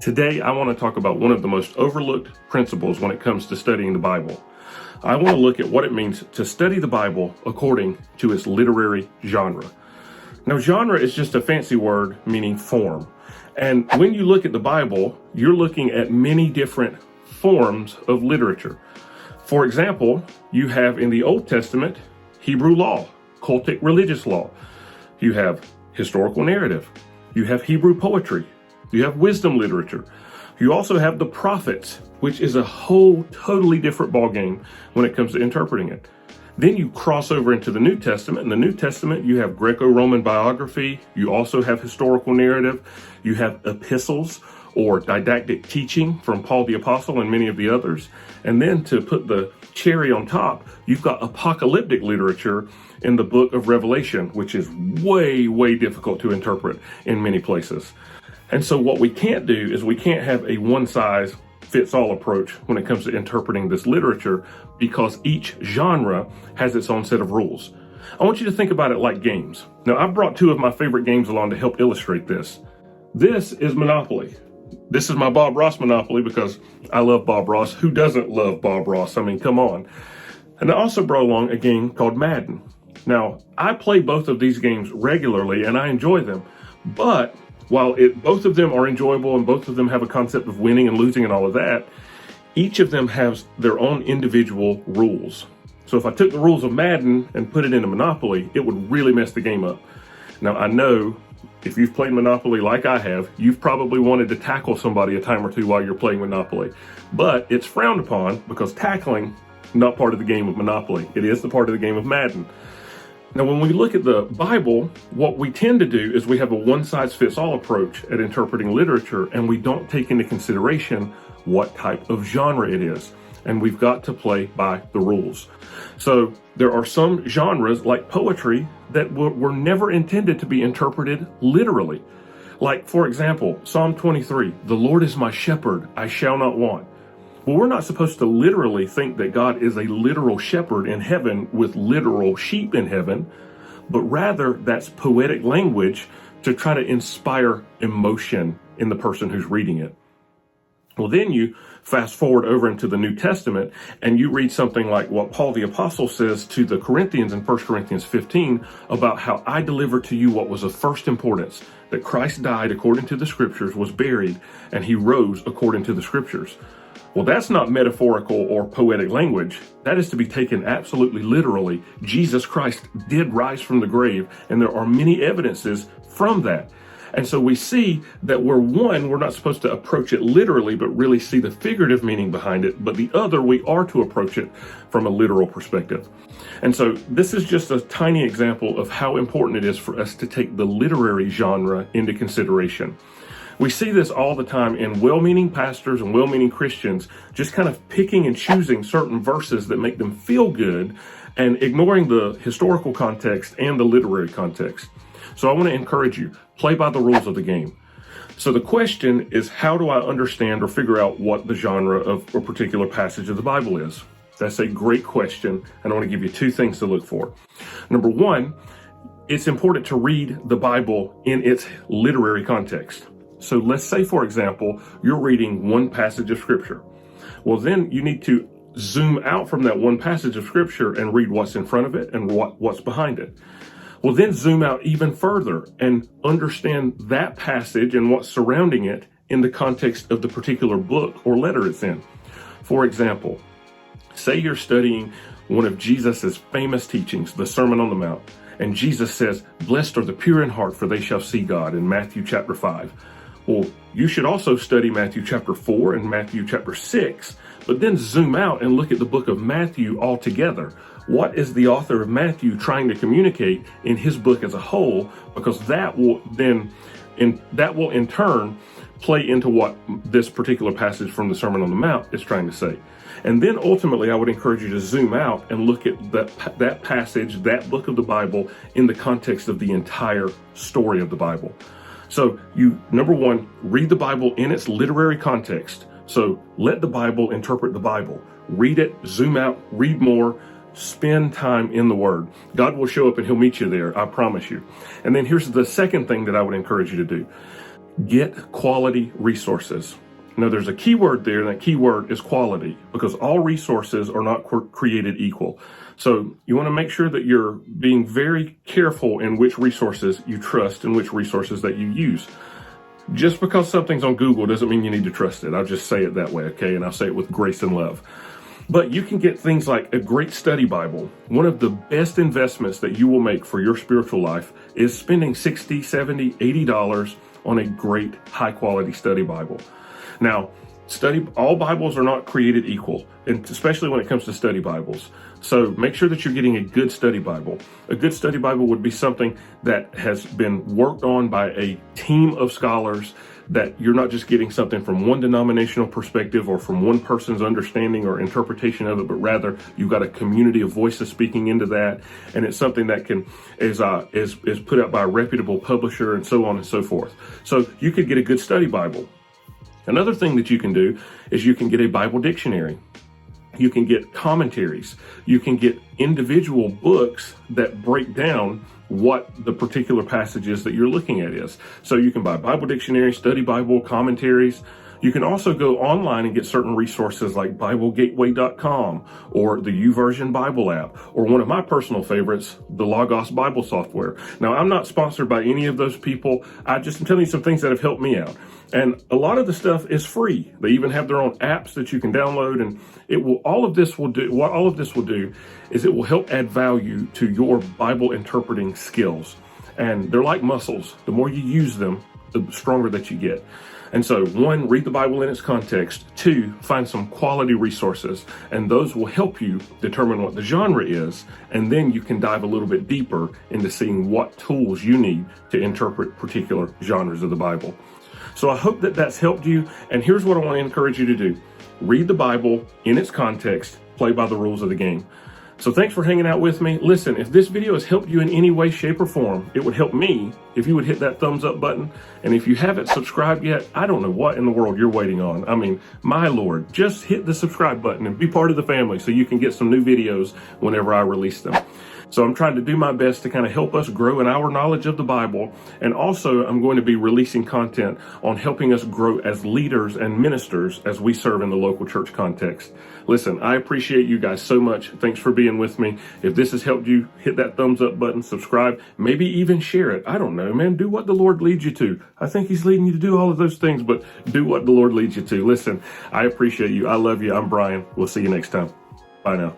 Today, I want to talk about one of the most overlooked principles when it comes to studying the Bible. I want to look at what it means to study the Bible according to its literary genre. Now, genre is just a fancy word meaning form. And when you look at the Bible, you're looking at many different forms of literature. For example, you have in the Old Testament, Hebrew law, cultic religious law. You have historical narrative. You have Hebrew poetry. You have wisdom literature. You also have the prophets, which is a whole totally different ballgame when it comes to interpreting it. Then you cross over into the New Testament. In the New Testament, you have Greco-Roman biography. You also have historical narrative. You have epistles or didactic teaching from Paul the Apostle and many of the others. And then to put the cherry on top, you've got apocalyptic literature in the book of Revelation, which is way, way difficult to interpret in many places. And so what we can't do is we can't have a one-size-fits-all approach when it comes to interpreting this literature because each genre has its own set of rules. I want you to think about it like games. Now, I've brought two of my favorite games along to help illustrate this. This is Monopoly. This is my Bob Ross Monopoly because I love Bob Ross. Who doesn't love Bob Ross? I mean, come on. And I also brought along a game called Madden. Now, I play both of these games regularly and I enjoy them, but while both of them are enjoyable and both of them have a concept of winning and losing and all of that, each of them has their own individual rules. So if I took the rules of Madden and put it into Monopoly, it would really mess the game up. Now, I know if you've played Monopoly like I have, you've probably wanted to tackle somebody a time or two while you're playing Monopoly. But it's frowned upon because tackling is not part of the game of Monopoly. It is the part of the game of Madden. Now, when we look at the Bible, what we tend to do is we have a one-size-fits-all approach at interpreting literature, and we don't take into consideration what type of genre it is. And we've got to play by the rules. So there are some genres like poetry that were never intended to be interpreted literally. Like, for example, Psalm 23, "The Lord is my shepherd, I shall not want." Well, we're not supposed to literally think that God is a literal shepherd in heaven with literal sheep in heaven, but rather that's poetic language to try to inspire emotion in the person who's reading it. Well, then you fast forward over into the New Testament and you read something like what Paul the Apostle says to the Corinthians in 1 Corinthians 15 about how I deliver to you what was of first importance, that Christ died according to the scriptures, was buried, and he rose according to the scriptures. Well, that's not metaphorical or poetic language. That is to be taken absolutely literally. Jesus Christ did rise from the grave, and there are many evidences from that. And so we see that we're not supposed to approach it literally, but really see the figurative meaning behind it. But the other, we are to approach it from a literal perspective. And so this is just a tiny example of how important it is for us to take the literary genre into consideration. We see this all the time in well-meaning pastors and well-meaning Christians just kind of picking and choosing certain verses that make them feel good and ignoring the historical context and the literary context. So I want to encourage you, play by the rules of the game. So the question is, how do I understand or figure out what the genre of a particular passage of the Bible is? That's a great question, and I want to give you two things to look for. Number one, it's important to read the Bible in its literary context. So let's say, for example, you're reading one passage of scripture. Well, then you need to zoom out from that one passage of scripture and read what's in front of it and what's behind it. Well, then zoom out even further and understand that passage and what's surrounding it in the context of the particular book or letter it's in. For example, say you're studying one of Jesus's famous teachings, the Sermon on the Mount, and Jesus says, "Blessed are the pure in heart, for they shall see God," in Matthew chapter 5. Well, you should also study Matthew chapter 4 and Matthew chapter 6, but then zoom out and look at the book of Matthew altogether. What is the author of Matthew trying to communicate in his book as a whole? Because that will in turn play into what this particular passage from the Sermon on the Mount is trying to say. And then ultimately, I would encourage you to zoom out and look at that passage, that book of the Bible, in the context of the entire story of the Bible. So you, number one, read the Bible in its literary context. So let the Bible interpret the Bible. Read it, zoom out, read more, spend time in the Word. God will show up and He'll meet you there, I promise you. And then here's the second thing that I would encourage you to do. Get quality resources. Now, there's a key word there, and that key word is quality, because all resources are not created equal. So you want to make sure that you're being very careful in which resources you trust and which resources that you use. Just because something's on Google doesn't mean you need to trust it. I'll just say it that way, okay? And I'll say it with grace and love. But you can get things like a great study Bible. One of the best investments that you will make for your spiritual life is spending $60, $70, $80 on a great high quality study Bible. Now, all Bibles are not created equal, and especially when it comes to study Bibles. So make sure that you're getting a good study Bible. A good study Bible would be something that has been worked on by a team of scholars, that you're not just getting something from one denominational perspective or from one person's understanding or interpretation of it, but rather you've got a community of voices speaking into that, and it's something that is put out by a reputable publisher, and so on and so forth. So you could get a good study Bible. Another thing that you can do is you can get a Bible dictionary. You can get commentaries. You can get individual books that break down what the particular passages that you're looking at is. So you can buy Bible dictionary, study Bible, commentaries. You can also go online and get certain resources like BibleGateway.com or the YouVersion Bible app, or one of my personal favorites, the Logos Bible software. Now, I'm not sponsored by any of those people. I'm telling you some things that have helped me out. And a lot of the stuff is free. They even have their own apps that you can download, and all of this will do is it will help add value to your Bible interpreting skills. And they're like muscles. The more you use them, the stronger that you get. And so, 1, read the Bible in its context. 2, find some quality resources, and those will help you determine what the genre is, and then you can dive a little bit deeper into seeing what tools you need to interpret particular genres of the Bible. So I hope that that's helped you, and here's what I want to encourage you to do. Read the Bible in its context, play by the rules of the game. So thanks for hanging out with me. Listen, if this video has helped you in any way, shape, or form, it would help me if you would hit that thumbs up button. And if you haven't subscribed yet, I don't know what in the world you're waiting on. I mean, my Lord, just hit the subscribe button and be part of the family so you can get some new videos whenever I release them. So I'm trying to do my best to kind of help us grow in our knowledge of the Bible. And also I'm going to be releasing content on helping us grow as leaders and ministers as we serve in the local church context. Listen, I appreciate you guys so much. Thanks for being with me. If this has helped you, hit that thumbs up button, subscribe, maybe even share it. I don't know, man. Do what the Lord leads you to. I think he's leading you to do all of those things, but do what the Lord leads you to. Listen, I appreciate you. I love you. I'm Brian. We'll see you next time. Bye now.